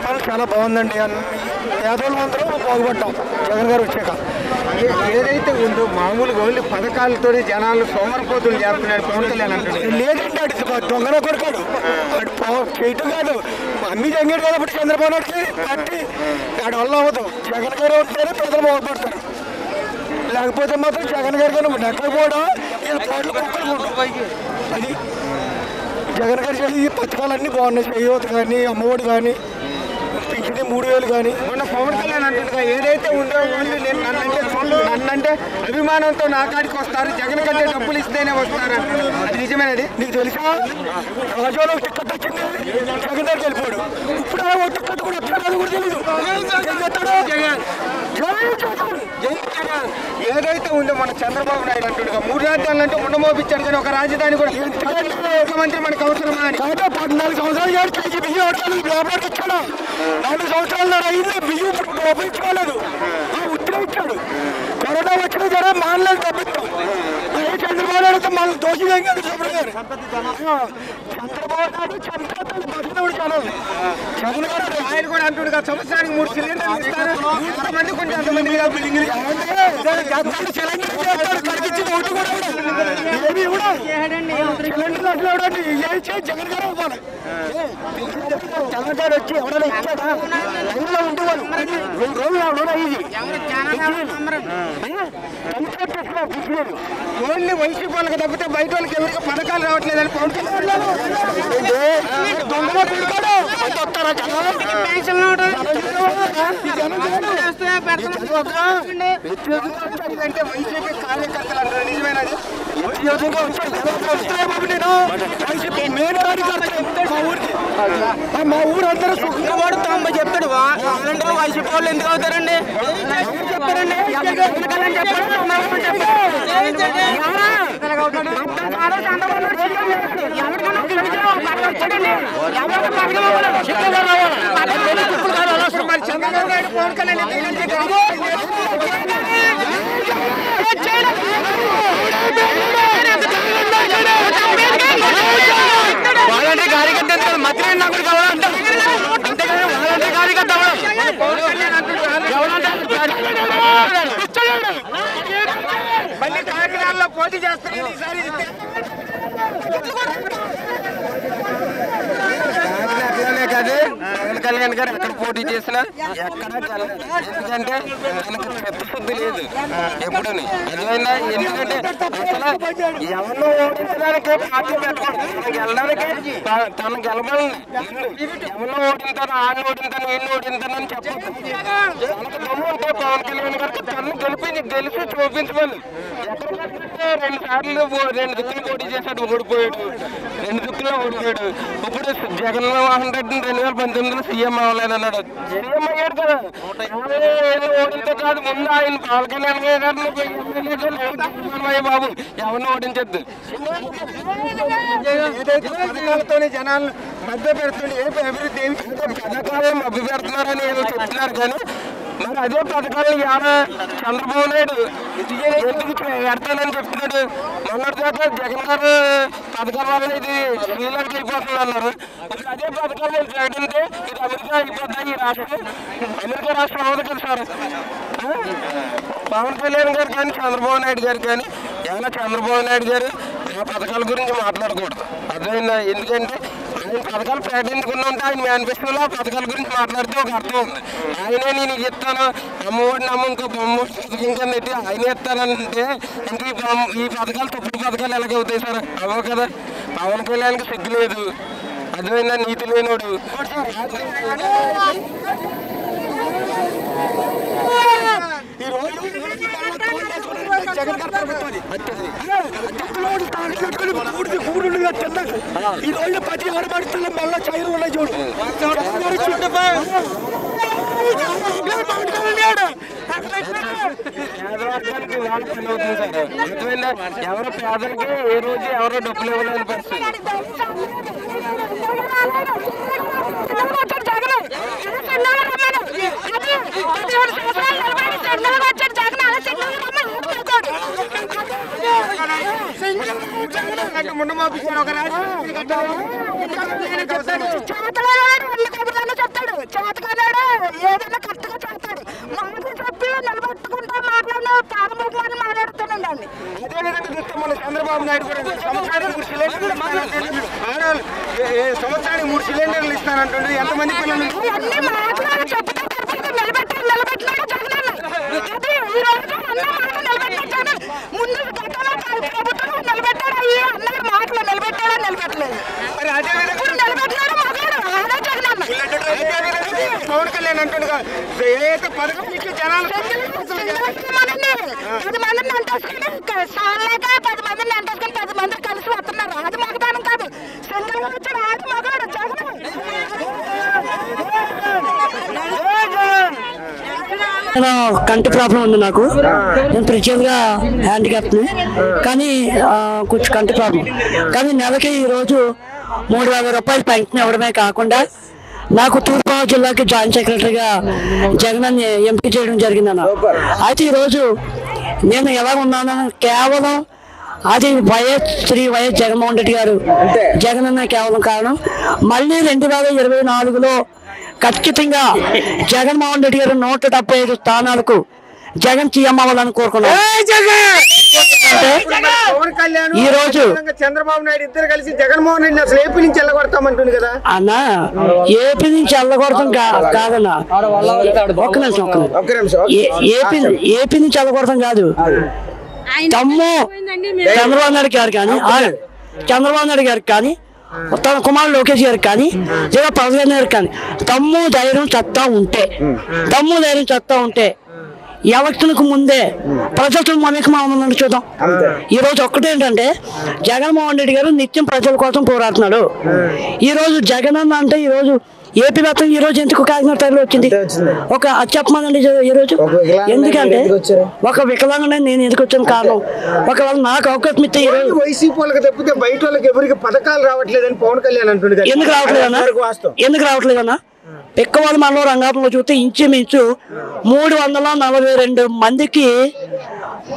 పరిపాలన చాలా బాగుందండి. పేదోళ్ళు అందరూ బాగుపడ్డాం జగన్ గారు వచ్చాక. ఏదైతే ఉందో మామూలుగా ఓన్లీ పథకాలతో జనాలు సోమరపోతులు చేస్తున్నాడు పవన్ కళ్యాణ్ అంటాడు. లేదంటే అటు దొంగన కొడుకాడు అటు చేయటం కాదు, అన్ని జంగేడు కదా ఇప్పుడు చంద్రబాబు నాయుడుకి పార్టీ ఆడ వల్ల అవ్వదు. జగన్ గారు ఉంటేనే ప్రజలు బాగుపడతారు, లేకపోతే మాత్రం జగన్ గారు కానీ ఎక్కడ కూడా అది జగన్ గారు చేసి ఈ పథకాలన్నీ బాగున్నాయి. చేయూత కానీ, అమ్మఒడి కానీ, పింఛని 3000 కానీ. మొన్న పవన్ కళ్యాణ్ అంటుండగా ఏదైతే ఉందో ఓన్లీ నన్నంటే అభిమానంతో నా కాడికి వస్తారు, జగన్ కంటే డబ్బులు ఇస్తేనే వస్తారు. అది నిజమేనది. నీకు తెలుసా రాజోలో టికెట్ వచ్చింది, జగన్ దగ్గరికి వెళ్ళిపోయాడు. ఇప్పుడు ఆ టికెట్ కూడా ఎక్కడ కూడా తెలియదు. ఏదైతే ఉందో మన చంద్రబాబు నాయుడు అంటుండగా 3 రాజధానులు అంటే ఉండమోపించాడు, కానీ ఒక రాజధాని కూడా ముఖ్యమంత్రి మనకు అవసరమా అని. 14 సంవత్సరాలు కేజీ బియ్యం లోపలికి ఇచ్చాడు. 4 సంవత్సరాలు అయింది, బియ్యం ఉపయోగించుకోలేదు, ఉత్తరం ఇచ్చాడు. కరోనా వచ్చిన జనం మానలేదు తప్పిస్తాం. చంద్రబాబు నాయుడు మన దోషి కాదు. చంద్రబాబు నాయుడు చంద్రబాబు బతికినప్పుడు ఛానల్ జగన్ గారు ఆయన కూడా అంటుండగా సంవత్సరానికి 3 సిలిండర్లు ఇస్తారు, ఎంతమంది కొంచెం అంతమంది కనిపించిన ఓటు కూడా ఏమి కూడా సిలిండర్లు అసలు ఎవడండి జగన్ గారు అవ్వాలి. జగన్ గారు వచ్చి ఎవరైనా ఇచ్చాడా? లైన్లో ఉండేవాళ్ళు 2 రోజులు ఎవరైనా ఇది ఓన్లీ వైసీపీ వాళ్ళకి తప్పితే బయట వాళ్ళకి ఎవరికి పథకాలు రావట్లేదని పవన్ కళ్యాణ్ దొంగలో పెడతాడు వస్తారా అంటే వైసీపీ కార్యకర్తలు అంటారు. నిజమేనది. మా ఊరు అందరూ సుఖంగా వాడుతామని చెప్తాడు. వాళ్ళందరూ వైసీపీ వాళ్ళు ఎందుకు అవుతారండి? చెప్పారండి చంద్రబాబు నాయుడు పవన్ కళ్యాణ్ వాలంటీ కార్యకర్త మంత్రి నాకు కావాలంట, అంతేగాని వాలంటీ కార్యకర్త మళ్ళీ కాకినాడలో పోటీ చేస్తున్నారు ఈసారి. కాదు పవన్ కళ్యాణ్ గారు ఎక్కడ పోటీ చేసినా ఎక్కడ ఎందుకంటే తనకు చిత్తశుద్ధి లేదు ఎప్పుడు. అర్థమైందా? ఎందుకంటే అసలు ఎవరినో ఓడించడానికి పార్టీ పెట్టుకోండి, తనకి వెళ్ళడానికి తను గెలవాలని ఎవరినో ఓడింతాను, ఆడిని ఓడింతాను, వీళ్ళు ఓడింతాను అని చెప్పదు. తనకు దమ్ము ఉంటే పవన్ కళ్యాణ్ గారికి తను గెలిచి చూపించమని. ఎక్కడ 2 సార్లు 2 దిక్కులు పోటీ చేశాడు, ఓడిపోయాడు. 2 దిక్కుల్లో ఓడిపోయాడు. ఇప్పుడు జగన్మోహన్ రెడ్డిని 2019లో సీఎం అవ్వలేదన్నాడు. సీఎం అయ్యాడు కదా, ఓడితే కాదు. ముందు ఆయన పవన్ కళ్యాణ్ గారిని బాబు ఎవరిని ఓడించద్దు. ఏదైతే పథకాలతోనే జనాలు మధ్య పెడుతుంది, ఏ అభివృద్ధి ఏమి పథకాలు మభ్య పెడుతున్నారని ఏదో చెప్తున్నారు. కానీ మరి అదే పథకాలు ఎవరు చంద్రబాబు నాయుడు ఎందుకు పెడతానని చెప్తున్నాడు. మొన్నటిదాకా జగన్ గారు పథకాల వల్ల ఇది శ్రీలంక అయిపోతుంది అన్నారు. ఇప్పుడు అదే పథకాలు ప్రకటిస్తే ఇది అమెరికా అయిపోద్దా? ఈ రాష్ట్రం అమెరికా రాష్ట్రం అవ్వదు కదా సార్. పవన్ కళ్యాణ్ గారు కానీ చంద్రబాబు నాయుడు గారు కానీ ఏమైనా చంద్రబాబు నాయుడు గారు ఆ పథకాల గురించి మాట్లాడకూడదు. అర్థమైందా? ఎందుకంటే ఆయన పథకాలు ప్రకటించుకున్నా ఉంటే ఆయన మేనిఫెస్టోలో ఆ పథకాల గురించి మాట్లాడితే ఒక అర్థం ఉంది. ఆయనే నేను ఇస్తాను, అమ్మఒడి నమ్మ ఇంకో బొమ్మ ఇంకా పెట్టి ఆయన ఇస్తానంటే ఇంక ఈ పథకాలు తప్పుడు పథకాలు ఎలాగవుతాయి సార్? అవ్వవు కదా. పవన్ కళ్యాణ్కి సిగ్గు లేదు, అర్థమైందా? నీతి లేనోడు. జగన్ గారు ప్రభుత్వాన్ని ఈ రోజు 10 ఆడబడుతున్న మళ్ళీ చైర్లు ఉన్నాయి చూడు. పేదవర్గానికి వాళ్ళు పని అవుతుంది సార్. అర్థమైందా? ఎవరో పేదలకి ఏ రోజు ఎవరో డబ్బులు ఇవ్వలేని పరిస్థితి. ముందు ఒక రాజు చెప్తాడు చేతకాడు ఏదైనా కరెక్ట్గా చేస్తాడు. మాటలు చెప్పి నిలబెట్టుకుంటా మాట్లాడిన పాదముఖాన్ని మాట్లాడుతానండి అండి. అదేవిధంగా చూస్తే మన చంద్రబాబు నాయుడు కూడా సంవత్సరానికి 3 సిలిండర్లు ఆడవాళ్ళు సంవత్సరానికి 3 సిలిండర్లు ఇస్తానంటుండే. ఎంతమంది పిల్లలు అన్ని మాటలు చెప్తే నిలబెట్టినాడు జగనన్న. అది ఈ రోజు అన్న మాటలు నిలబెట్టాను. ముందు గతంలో ప్రభుత్వం నిలబెట్టాడు. అయ్యి అన్న మాటలు నిలబెట్టాడా నిలబెట్టలేదు. మరి అదేవిధంగా నిలబెట్టినాడు మగాడు ఆడే జగనన్న. పవన్ కళ్యాణ్ అంటుండగా ఏదైతే పథకం ఇచ్చి జనాలు 10 మందిని అంటేసుకుని సాలేగా 10 మందిని అంటేసుకుని 10 మంది కలిసి వస్తున్నారు. అది మగదానం కాదు. సింగిల్ గా వచ్చాడు ఆది మగాడు జగన్. కంటి ప్రాబ్లం ఉంది నాకు. నేను ప్రత్యేకంగా హ్యాండిక్యాప్ని, కానీ కొంచెం కంటి ప్రాబ్లం. కానీ నెలకి ఈరోజు 3,000 రూపాయలు పెన్షన్ ఇవ్వడమే కాకుండా నాకు తూర్పుగోదావరి జిల్లాకి జాయింట్ సెక్రటరీగా జగన్ ఎంపిక చేయడం జరిగిందన్న. అయితే ఈరోజు నేను ఎలా ఉన్నాను కేవలం అది శ్రీ వైఎస్ జగన్మోహన్ రెడ్డి గారు జగన్ అన్న కేవలం కారణం. మళ్ళీ 2024లో ఖచ్చితంగా జగన్మోహన్ రెడ్డి గారు 175 స్థానాలకు జగన్ సీఎం అవ్వాలని కోరుకున్నాను. ఈ రోజు చంద్రబాబు నాయుడు ఇద్దరు కలిసి జగన్మోహన్ రెడ్డి అసలు ఏపీ నుంచి వెళ్ళగొడతామంటుంది కదా అన్న. ఏపీ నుంచి వెళ్ళగొడతాం కాదన్నా, ఒక్క నిమిషం. ఏపీ నుంచి వెళ్ళగొడతాం కాదు. తమ్ము చంద్రబాబు నాయుడు గారు కానీ చంద్రబాబు నాయుడు గారికి కానీ తన కుమారుడు లోకేష్ గారికి కానీ లేదా పవన్ గారికి కానీ దమ్ము ధైర్యం చెత్తా ఉంటే ఎలక్షన్కు ముందే ప్రజలతో మమేకమని చూద్దాం. ఈ రోజు ఒక్కటేంటంటే జగన్మోహన్ రెడ్డి గారు నిత్యం ప్రజల కోసం పోరాడుతున్నాడు. ఈ రోజు జగన్ అన్న అంటే ఈ రోజు ఏపీ వ్యాప్తంగా ఈ రోజు ఎందుకు కాకినాడ తరలి వచ్చింది ఒక చెప్పమనండి. ఈ రోజు ఎందుకంటే ఒక వికలాంగుని నేను ఎందుకు వచ్చాను కారణం ఒకవేళ నాకు అవకాశం ఇస్తే వైసీపీ వాళ్ళకి తప్పితే బయట వాళ్ళకి ఎవరికి పథకాలు రావట్లేదని పవన్ కళ్యాణ్ అంటుండే. ఎందుకు రావట్లేదన్నా? పిక్కవాళ్ళ మండలం రంగాపురంలో చూస్తే ఇంచుమించు 342 మందికి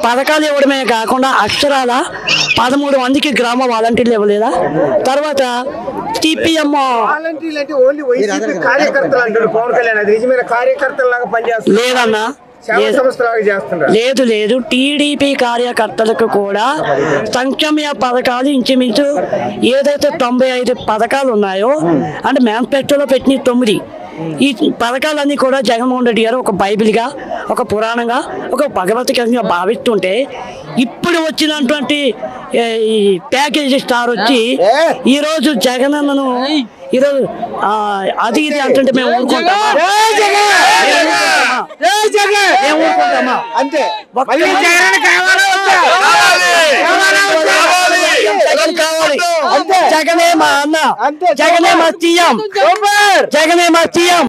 పథకాలు ఇవ్వడమే కాకుండా అక్షరాల 13 మందికి గ్రామ వాలంటీర్లు ఇవ్వలేదా? తర్వాత సిపిఎం వాలంటీర్లు అంటే ఓన్లీ వైసీపీ కార్యకర్తలు అంటారు పవన్ కళ్యాణ్. అది నిజమైన కార్యకర్తలాగా పనిచేస్తారు లేదన్నా. లేదు టీడీపీ కార్యకర్తలకు కూడా సంక్షేమ పథకాలు ఇంచుమించు ఏదైతే 95 పథకాలు ఉన్నాయో అంటే మేనిఫెస్టోలో పెట్టిన 9 ఈ పథకాలన్నీ కూడా జగన్మోహన్ రెడ్డి గారు ఒక బైబిల్గా ఒక పురాణంగా ఒక భగవద్గీతంగా భావిస్తుంటే ఇప్పుడు వచ్చినటువంటి ఈ ప్యాకేజీ స్టార్ వచ్చి ఈరోజు జగన్ అన్నను ఈరోజు అది ఇది అంటుంటే మేము ఊరుకుంటామా? అంతే. జగనే మా అన్న, జగనే మా సీఎం, జగనే మా సీఎం.